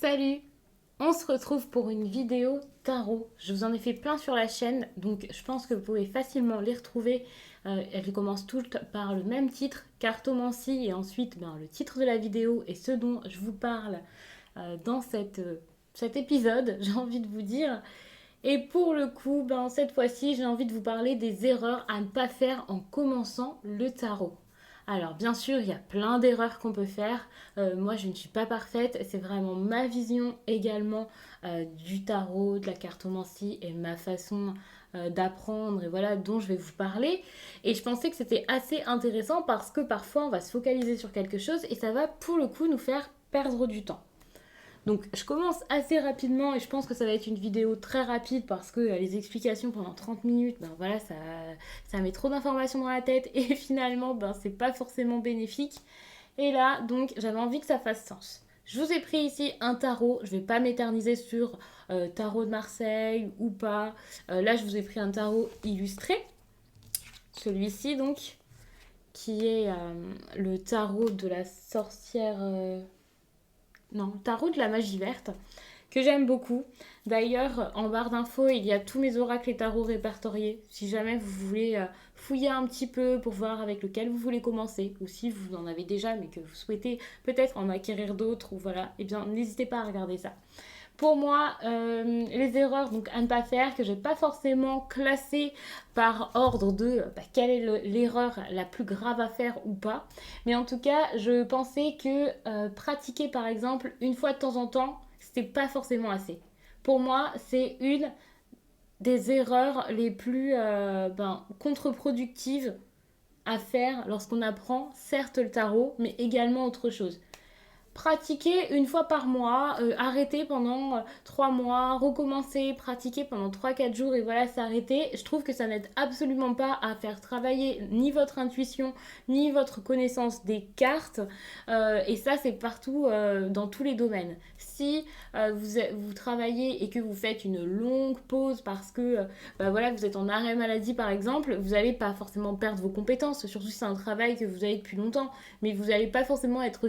Salut! On se retrouve pour une vidéo tarot. Je vous en ai fait plein sur la chaîne, donc je pense que vous pouvez facilement les retrouver. Elles commencent toutes par le même titre, cartomancie, et ensuite le titre de la vidéo et ce dont je vous parle dans cet épisode, j'ai envie de vous dire. Et pour le coup, cette fois-ci, j'ai envie de vous parler des erreurs à ne pas faire en commençant le tarot. Alors, bien sûr, il y a plein d'erreurs qu'on peut faire. Moi, je ne suis pas parfaite. C'est vraiment ma vision également du tarot, de la cartomancie et ma façon d'apprendre et voilà dont je vais vous parler. Et je pensais que c'était assez intéressant parce que parfois, on va se focaliser sur quelque chose et ça va pour le coup nous faire perdre du temps. Donc je commence assez rapidement et je pense que ça va être une vidéo très rapide parce que les explications pendant 30 minutes, voilà, ça met trop d'informations dans la tête et finalement c'est pas forcément bénéfique. Et là donc j'avais envie que ça fasse sens. Je vous ai pris ici un tarot, je vais pas m'éterniser sur tarot de Marseille ou pas. Là je vous ai pris un tarot illustré, celui-ci donc, qui est le tarot de la sorcière... non, tarot de la magie verte, que j'aime beaucoup. D'ailleurs, en barre d'infos, il y a tous mes oracles et tarots répertoriés. Si jamais vous voulez fouiller un petit peu pour voir avec lequel vous voulez commencer, ou si vous en avez déjà mais que vous souhaitez peut-être en acquérir d'autres, ou voilà, eh bien n'hésitez pas à regarder ça. Pour moi, les erreurs donc, à ne pas faire, que je n'ai pas forcément classées par ordre de quelle est l'erreur la plus grave à faire ou pas. Mais en tout cas, je pensais que pratiquer par exemple une fois de temps en temps, c'était pas forcément assez. Pour moi, c'est une des erreurs les plus contre-productives à faire lorsqu'on apprend certes le tarot, mais également autre chose. Pratiquer une fois par mois, arrêter pendant 3 mois, recommencer, pratiquer pendant 3 4 jours et voilà, s'arrêter. Je trouve que ça n'aide absolument pas à faire travailler ni votre intuition, ni votre connaissance des cartes. Et ça, c'est partout, dans tous les domaines. Si vous travaillez et que vous faites une longue pause parce que voilà, vous êtes en arrêt maladie par exemple, vous n'allez pas forcément perdre vos compétences, surtout si c'est un travail que vous avez depuis longtemps, mais vous n'allez pas forcément être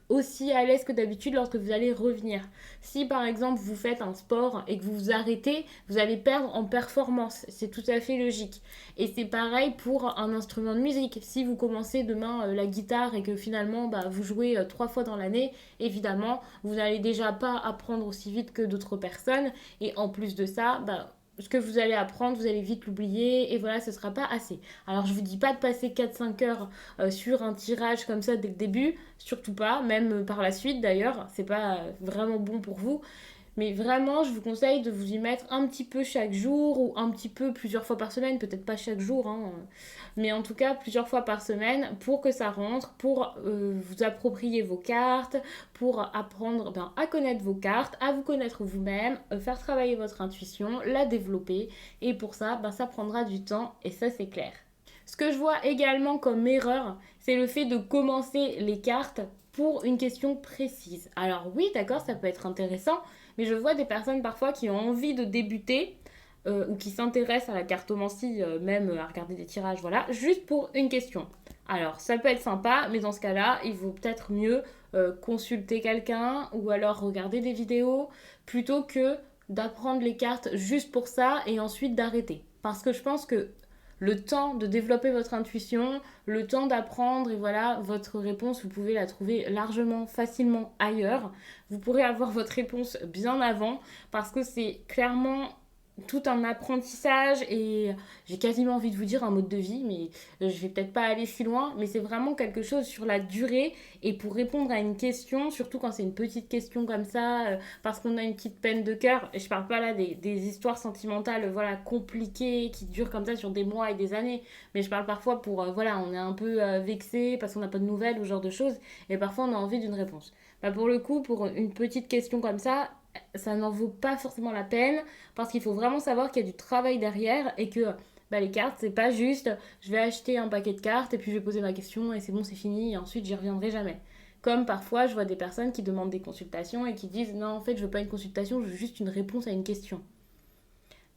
aussi à l'aise que d'habitude lorsque vous allez revenir. Si par exemple vous faites un sport et que vous vous arrêtez, vous allez perdre en performance. C'est tout à fait logique. Et c'est pareil pour un instrument de musique. Si vous commencez demain la guitare et que finalement vous jouez 3 fois dans l'année, évidemment, vous n'allez déjà pas apprendre aussi vite que d'autres personnes. Et en plus de ça, ce que vous allez apprendre, vous allez vite l'oublier et voilà, ce sera pas assez. Alors je vous dis pas de passer 4 5 heures sur un tirage comme ça dès le début, surtout pas, même par la suite d'ailleurs, c'est pas vraiment bon pour vous. Mais vraiment, je vous conseille de vous y mettre un petit peu chaque jour ou un petit peu plusieurs fois par semaine, peut-être pas chaque jour, hein, mais en tout cas plusieurs fois par semaine pour que ça rentre, pour vous approprier vos cartes, pour apprendre à connaître vos cartes, à vous connaître vous-même, faire travailler votre intuition, la développer. Et pour ça, ça prendra du temps et ça c'est clair. Ce que je vois également comme erreur, c'est le fait de commencer les cartes pour une question précise. Alors oui, d'accord, ça peut être intéressant, mais je vois des personnes parfois qui ont envie de débuter ou qui s'intéressent à la cartomancie, même à regarder des tirages, voilà, juste pour une question. Alors ça peut être sympa, mais dans ce cas-là, il vaut peut-être mieux consulter quelqu'un ou alors regarder des vidéos plutôt que d'apprendre les cartes juste pour ça et ensuite d'arrêter. Parce que je pense que le temps de développer votre intuition, le temps d'apprendre et voilà, votre réponse, vous pouvez la trouver largement, facilement ailleurs. Vous pourrez avoir votre réponse bien avant parce que c'est clairement tout un apprentissage et j'ai quasiment envie de vous dire un mode de vie, mais je vais peut-être pas aller si loin, mais c'est vraiment quelque chose sur la durée et pour répondre à une question, surtout quand c'est une petite question comme ça, parce qu'on a une petite peine de cœur, et je parle pas là des histoires sentimentales voilà, compliquées qui durent comme ça sur des mois et des années, mais je parle parfois pour, voilà, on est un peu vexé parce qu'on n'a pas de nouvelles ou ce genre de choses, et parfois on a envie d'une réponse. Pour le coup, pour une petite question comme ça n'en vaut pas forcément la peine parce qu'il faut vraiment savoir qu'il y a du travail derrière et que les cartes, c'est pas juste je vais acheter un paquet de cartes et puis je vais poser ma question et c'est bon, c'est fini et ensuite j'y reviendrai jamais. Comme parfois je vois des personnes qui demandent des consultations et qui disent non, en fait, je veux pas une consultation, je veux juste une réponse à une question.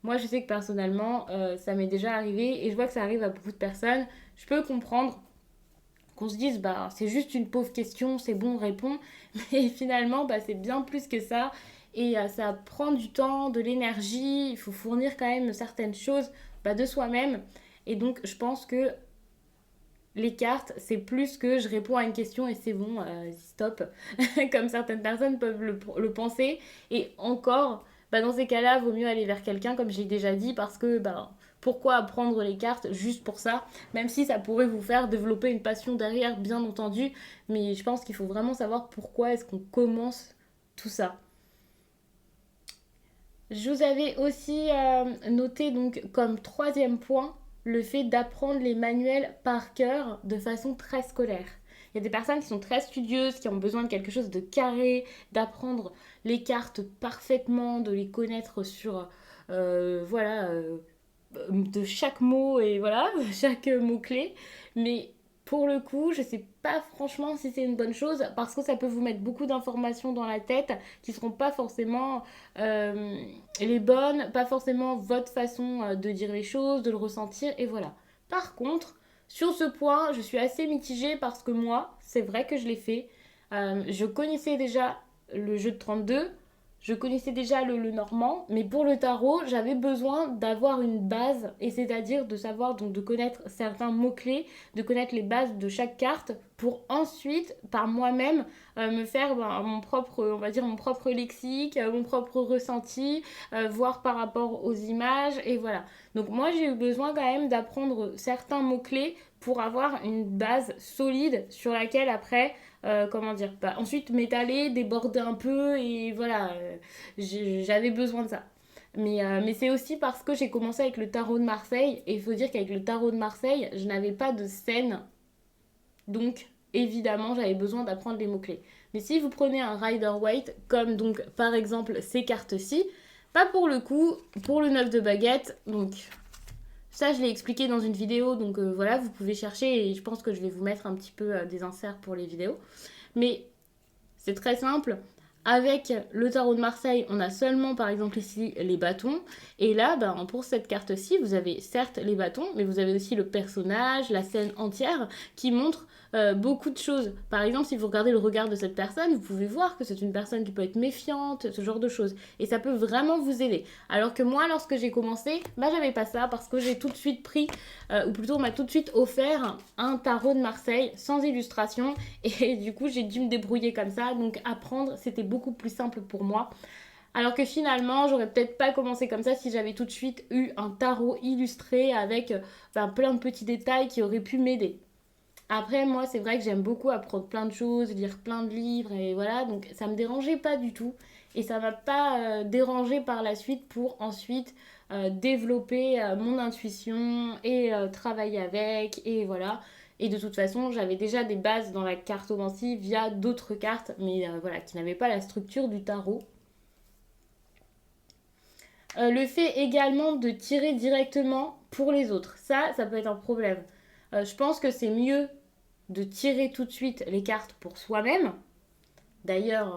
Moi, je sais que personnellement, ça m'est déjà arrivé et je vois que ça arrive à beaucoup de personnes. Je peux comprendre qu'on se dise, bah, c'est juste une pauvre question, c'est bon, réponds. Mais finalement, bah, c'est bien plus que ça. Et ça prend du temps, de l'énergie. Il faut fournir quand même certaines choses bah, de soi-même. Et donc, je pense que les cartes, c'est plus que je réponds à une question et c'est bon, stop. Comme certaines personnes peuvent le penser. Et encore, bah, dans ces cas-là, vaut mieux aller vers quelqu'un, comme j'ai déjà dit, parce que bah, pourquoi apprendre les cartes juste pour ça, même si ça pourrait vous faire développer une passion derrière, bien entendu. Mais je pense qu'il faut vraiment savoir pourquoi est-ce qu'on commence tout ça. Je vous avais aussi noté donc comme troisième point le fait d'apprendre les manuels par cœur de façon très scolaire. Il y a des personnes qui sont très studieuses, qui ont besoin de quelque chose de carré, d'apprendre les cartes parfaitement, de les connaître sur voilà de chaque mot et voilà chaque mot clé. Mais pour le coup, je sais pas franchement si c'est une bonne chose parce que ça peut vous mettre beaucoup d'informations dans la tête qui seront pas forcément euh, les bonnes, pas forcément votre façon de dire les choses, de le ressentir et voilà. Par contre, sur ce point, je suis assez mitigée parce que moi, c'est vrai que je l'ai fait. Je connaissais déjà le jeu de 32, je connaissais déjà le normand, mais pour le tarot, j'avais besoin d'avoir une base, et c'est-à-dire de savoir, donc de connaître certains mots-clés, de connaître les bases de chaque carte, pour ensuite, par moi-même, me faire ben, mon propre, on va dire, mon propre lexique, mon propre ressenti, voir par rapport aux images, et voilà. Donc moi, j'ai eu besoin quand même d'apprendre certains mots-clés pour avoir une base solide sur laquelle après comment dire, bah, ensuite m'étaler, déborder un peu et voilà, j'avais besoin de ça. Mais c'est aussi parce que j'ai commencé avec le tarot de Marseille et il faut dire qu'avec le tarot de Marseille, je n'avais pas de scène, donc évidemment j'avais besoin d'apprendre les mots-clés. Mais si vous prenez un Rider-Waite, comme donc par exemple ces cartes-ci, pas pour le coup, pour le 9 de baguette, donc ça, je l'ai expliqué dans une vidéo, donc voilà, vous pouvez chercher et je pense que je vais vous mettre un petit peu des inserts pour les vidéos. Mais c'est très simple. Avec le tarot de Marseille, on a seulement par exemple ici les bâtons. Et là, ben, pour cette carte-ci, vous avez certes les bâtons, mais vous avez aussi le personnage, la scène entière qui montre beaucoup de choses. Par exemple, si vous regardez le regard de cette personne, vous pouvez voir que c'est une personne qui peut être méfiante, ce genre de choses. Et ça peut vraiment vous aider. Alors que moi, lorsque j'ai commencé, bah, j'avais pas ça parce que j'ai tout de suite pris, ou plutôt on m'a tout de suite offert un tarot de Marseille sans illustration. Et du coup, j'ai dû me débrouiller comme ça. Donc apprendre, c'était beaucoup plus simple pour moi. Alors que finalement, j'aurais peut-être pas commencé comme ça si j'avais tout de suite eu un tarot illustré avec plein de petits détails qui auraient pu m'aider. Après, moi, c'est vrai que j'aime beaucoup apprendre plein de choses, lire plein de livres et voilà, donc ça me dérangeait pas du tout. Et ça m'a pas dérangé par la suite pour ensuite développer mon intuition et travailler avec et voilà. Et de toute façon, j'avais déjà des bases dans la cartomancie via d'autres cartes, mais voilà, qui n'avaient pas la structure du tarot. Le fait également de tirer directement pour les autres, ça peut être un problème. Je pense que c'est mieux de tirer tout de suite les cartes pour soi-même. D'ailleurs,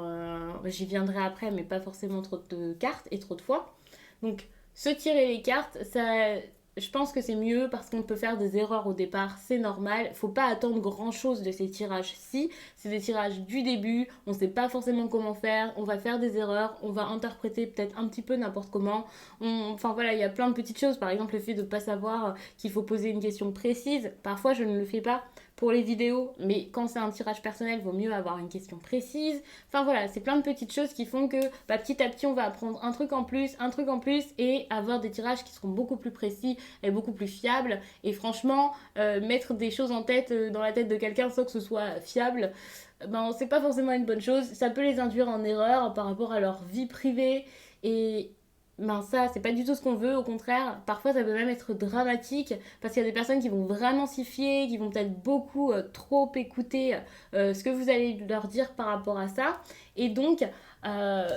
j'y viendrai après, mais pas forcément trop de cartes et trop de fois. Donc, se tirer les cartes, ça, je pense que c'est mieux parce qu'on peut faire des erreurs au départ, c'est normal. Faut pas attendre grand chose de ces tirages-ci. C'est des tirages du début, on sait pas forcément comment faire, on va faire des erreurs, on va interpréter peut-être un petit peu n'importe comment. Enfin voilà, il y a plein de petites choses. Par exemple, le fait de ne pas savoir qu'il faut poser une question précise. Parfois, je ne le fais pas pour les vidéos, mais quand c'est un tirage personnel, il vaut mieux avoir une question précise. Enfin voilà, c'est plein de petites choses qui font que bah, petit à petit, on va apprendre un truc en plus, et avoir des tirages qui seront beaucoup plus précis et beaucoup plus fiables. Et franchement, mettre des choses en tête, dans la tête de quelqu'un sans que ce soit fiable, ben, c'est pas forcément une bonne chose. Ça peut les induire en erreur par rapport à leur vie privée. Et ben ça, c'est pas du tout ce qu'on veut. Au contraire, parfois ça peut même être dramatique parce qu'il y a des personnes qui vont vraiment s'y fier, qui vont peut-être beaucoup trop écouter ce que vous allez leur dire par rapport à ça. Et donc, euh,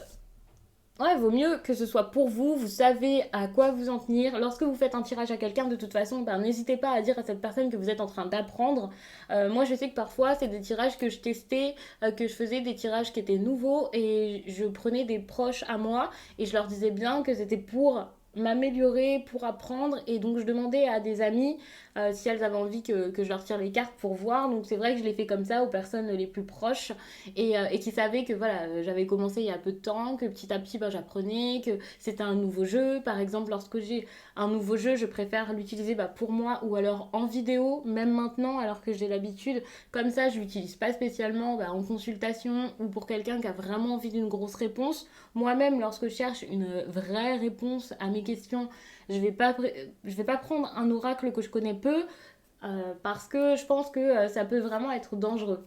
ouais, vaut mieux que ce soit pour vous, vous savez à quoi vous en tenir. Lorsque vous faites un tirage à quelqu'un, de toute façon, ben, n'hésitez pas à dire à cette personne que vous êtes en train d'apprendre. Moi, je sais que parfois, c'est des tirages que je testais, que je faisais des tirages qui étaient nouveaux et je prenais des proches à moi et je leur disais bien que c'était pour m'améliorer, pour apprendre. Et donc, je demandais à des amis si elles avaient envie que je leur tire les cartes pour voir. Donc, c'est vrai que je l'ai fait comme ça aux personnes les plus proches et qui savaient que voilà, j'avais commencé il y a peu de temps, que petit à petit, bah, j'apprenais, que c'était un nouveau jeu. Par exemple, lorsque j'ai un nouveau jeu, je préfère l'utiliser bah, pour moi ou alors en vidéo, même maintenant, alors que j'ai l'habitude. Comme ça, je l'utilise pas spécialement bah, en consultation ou pour quelqu'un qui a vraiment envie d'une grosse réponse. Moi-même, lorsque je cherche une vraie réponse à mes questions, je vais pas prendre un oracle que je connais peu parce que je pense que ça peut vraiment être dangereux.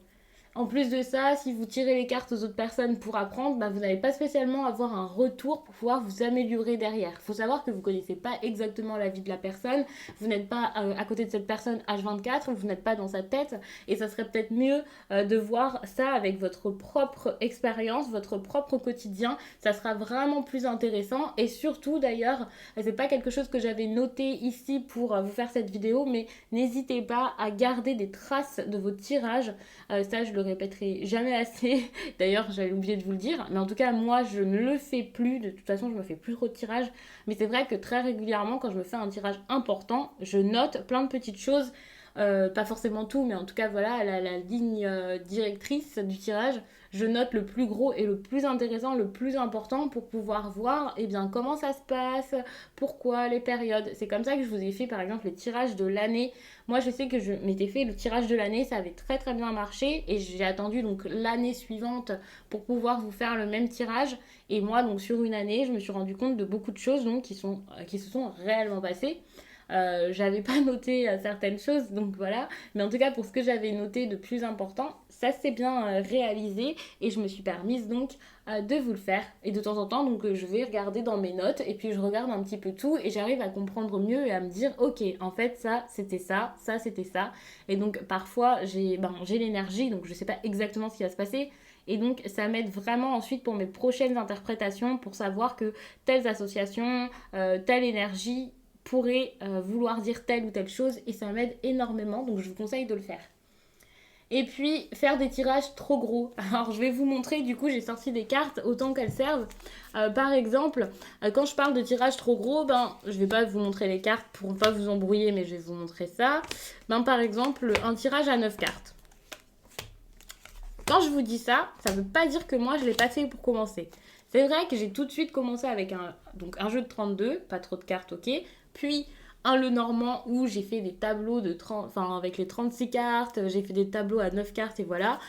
En plus de ça, si vous tirez les cartes aux autres personnes pour apprendre, bah, vous n'allez pas spécialement avoir un retour pour pouvoir vous améliorer derrière. Il faut savoir que vous ne connaissez pas exactement la vie de la personne, vous n'êtes pas à côté de cette personne H24, vous n'êtes pas dans sa tête, et ça serait peut-être mieux de voir ça avec votre propre expérience, votre propre quotidien. Ça sera vraiment plus intéressant, et surtout d'ailleurs, c'est pas quelque chose que j'avais noté ici pour vous faire cette vidéo, mais n'hésitez pas à garder des traces de vos tirages. Ça, je le répéterai jamais assez. D'ailleurs, j'avais oublié de vous le dire. Mais en tout cas, moi, je ne le fais plus. De toute façon, je me fais plus trop de tirages. Mais c'est vrai que très régulièrement, quand je me fais un tirage important, je note plein de petites choses. Pas forcément tout, mais en tout cas, voilà, la ligne directrice du tirage. Je note le plus gros et le plus intéressant, le plus important pour pouvoir voir eh bien, comment ça se passe, pourquoi, les périodes. C'est comme ça que je vous ai fait par exemple les tirages de l'année. Moi je sais que je m'étais fait le tirage de l'année, ça avait très très bien marché et j'ai attendu donc l'année suivante pour pouvoir vous faire le même tirage. Et moi donc sur une année, je me suis rendu compte de beaucoup de choses donc, qui se sont réellement passées. J'avais pas noté certaines choses, donc voilà. Mais en tout cas, pour ce que j'avais noté de plus important, ça s'est bien réalisé et je me suis permise donc de vous le faire. Et de temps en temps, donc je vais regarder dans mes notes et puis je regarde un petit peu tout et j'arrive à comprendre mieux et à me dire, ok, en fait, ça c'était ça, ça c'était ça. Et donc parfois, j'ai l'énergie, donc je sais pas exactement ce qui va se passer. Et donc, ça m'aide vraiment ensuite pour mes prochaines interprétations, pour savoir que telles associations, telle énergie pourrait vouloir dire telle ou telle chose et ça m'aide énormément, donc je vous conseille de le faire. Et puis faire des tirages trop gros. Alors je vais vous montrer, du coup j'ai sorti des cartes autant qu'elles servent. Par exemple, quand je parle de tirage trop gros, ben je vais pas vous montrer les cartes pour ne pas vous embrouiller, mais je vais vous montrer ça. Ben par exemple, un tirage à 9 cartes. Quand je vous dis ça, ça veut pas dire que moi je l'ai pas fait pour commencer. C'est vrai que j'ai tout de suite commencé avec un jeu de 32, pas trop de cartes, ok. Puis un le normand où j'ai fait des tableaux de 30, enfin avec les 36 cartes, j'ai fait des tableaux à 9 cartes et voilà.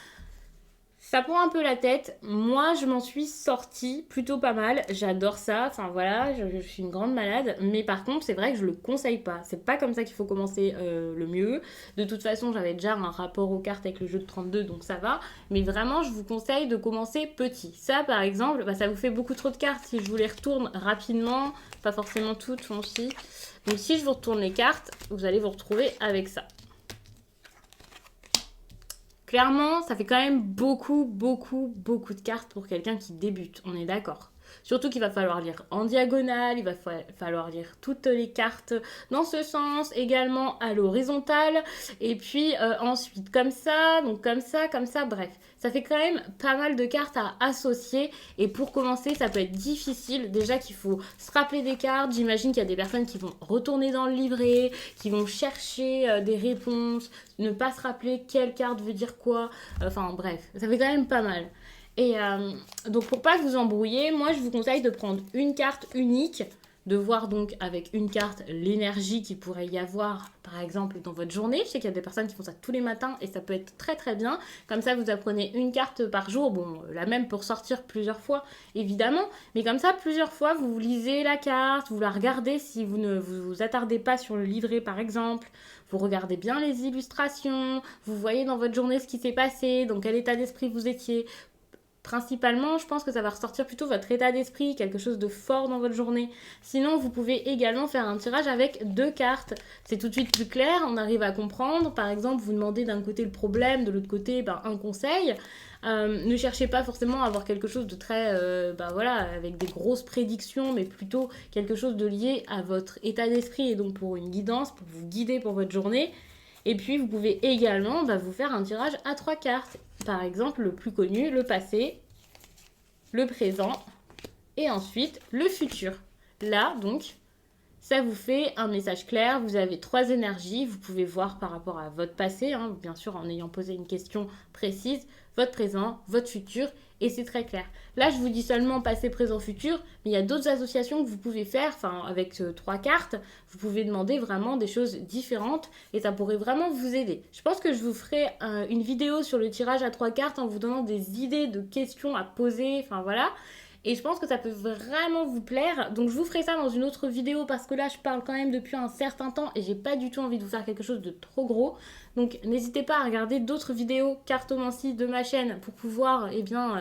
Ça prend un peu la tête. Moi, je m'en suis sortie plutôt pas mal. J'adore ça. Enfin voilà, je suis une grande malade. Mais par contre, c'est vrai que je le conseille pas. C'est pas comme ça qu'il faut commencer le mieux. De toute façon, j'avais déjà un rapport aux cartes avec le jeu de 32, donc ça va. Mais vraiment, je vous conseille de commencer petit. Ça, par exemple, bah, ça vous fait beaucoup trop de cartes. Si je vous les retourne rapidement, pas forcément toutes, font aussi. Donc si je vous retourne les cartes, vous allez vous retrouver avec ça. Clairement, ça fait quand même beaucoup, beaucoup, beaucoup de cartes pour quelqu'un qui débute, on est d'accord. Surtout qu'il va falloir lire en diagonale, il va falloir lire toutes les cartes dans ce sens, également à l'horizontale, et puis ensuite comme ça, bref. Ça fait quand même pas mal de cartes à associer, et pour commencer, ça peut être difficile. Déjà qu'il faut se rappeler des cartes, j'imagine qu'il y a des personnes qui vont retourner dans le livret, qui vont chercher des réponses, ne pas se rappeler quelle carte veut dire quoi, enfin bref, ça fait quand même pas mal. Et donc pour pas vous embrouiller, moi je vous conseille de prendre une carte unique, de voir donc avec une carte l'énergie qu'il pourrait y avoir par exemple dans votre journée. Je sais qu'il y a des personnes qui font ça tous les matins et ça peut être très très bien. Comme ça vous apprenez une carte par jour, bon la même pour sortir plusieurs fois évidemment, mais comme ça plusieurs fois vous lisez la carte, vous la regardez si vous ne vous attardez pas sur le livret par exemple. Vous regardez bien les illustrations, vous voyez dans votre journée ce qui s'est passé, dans quel état d'esprit vous étiez. Principalement, je pense que ça va ressortir plutôt votre état d'esprit, quelque chose de fort dans votre journée. Sinon, vous pouvez également faire un tirage avec 2 cartes. C'est tout de suite plus clair, on arrive à comprendre. Par exemple, vous demandez d'un côté le problème, de l'autre côté un conseil. Ne cherchez pas forcément à avoir quelque chose de très, voilà, avec des grosses prédictions, mais plutôt quelque chose de lié à votre état d'esprit et donc pour une guidance, pour vous guider pour votre journée. Et puis, vous pouvez également vous faire un tirage à 3 cartes. Par exemple, le plus connu, le passé, le présent et ensuite le futur. Là, donc, Ça vous fait un message clair, vous avez 3 énergies, vous pouvez voir par rapport à votre passé, hein, bien sûr en ayant posé une question précise, votre présent, votre futur, et c'est très clair. Là, je vous dis seulement passé, présent, futur, mais il y a d'autres associations que vous pouvez faire, enfin avec 3 cartes, vous pouvez demander vraiment des choses différentes, et ça pourrait vraiment vous aider. Je pense que je vous ferai une vidéo sur le tirage à 3 cartes en vous donnant des idées de questions à poser, enfin voilà. Et je pense que ça peut vraiment vous plaire. Donc je vous ferai ça dans une autre vidéo parce que là je parle quand même depuis un certain temps et j'ai pas du tout envie de vous faire quelque chose de trop gros. Donc n'hésitez pas à regarder d'autres vidéos cartomancie de ma chaîne pour pouvoir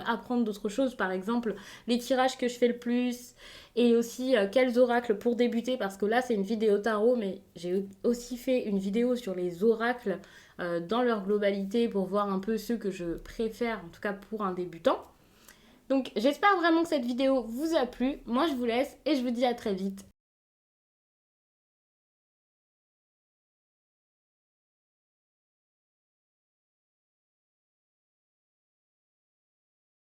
apprendre d'autres choses. Par exemple les tirages que je fais le plus et aussi quels oracles pour débuter parce que là c'est une vidéo tarot mais j'ai aussi fait une vidéo sur les oracles dans leur globalité pour voir un peu ceux que je préfère en tout cas pour un débutant. Donc j'espère vraiment que cette vidéo vous a plu. Moi je vous laisse et je vous dis à très vite.